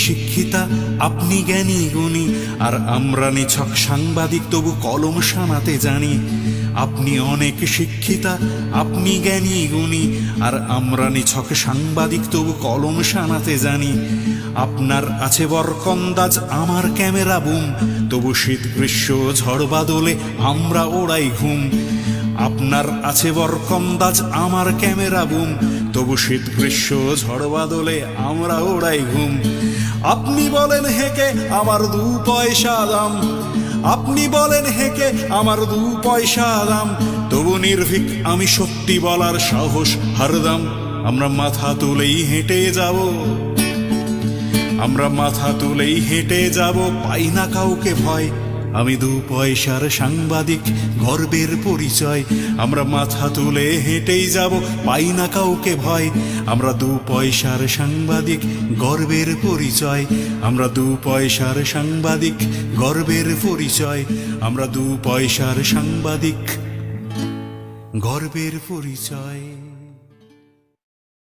শিক্ষিতা, আপনি জ্ঞানী গুণী, আর আমরা নিছক সাংবাদিক, তবু কলম শানাতে জানি। আপনি অনেক শিক্ষিতা, আপনি জ্ঞানী গুণী, আর আমরা নিছক সাংবাদিক, তবু কলম শানাতে জানি। আপনার আছে বরকন্দাজ, আমার ক্যামেরা বুম, তবু শীত গ্রীষ্ম ঝড় বাদলে আমরা ওড়াই ঘুম। আপনার আছে বরকন্দাজ, আমার ক্যামেরা বুম, তবু শীত গ্রীষ্ম ঝড় বাদলে আমরা ওড়াই ঘুম। আপনি বলেন হেঁকে আমার 2 পয়সা দাম, আপনি বলেন হেঁকে আমার 2 পয়সা দাম, তবু নির্ভীক আমি সত্যি বলার সাহস হারদাম। আমরা মাথা তুলেই হেঁটে যাব, আমরা মাথা তুলেই হেঁটে যাব, পাই না কাউকে ভয়। আমি 2 পয়সার সাংবাদিক, গর্বের পরিচয়। আমরা মাথা তুলে হেঁটেই যাব, পাই না কাউকে ভয়। আমরা 2 পয়সার সাংবাদিক, গর্বের পরিচয়। আমরা 2 পয়সার সাংবাদিক, গর্বের পরিচয়। আমরা 2 পয়সার সাংবাদিক, গর্বের পরিচয়।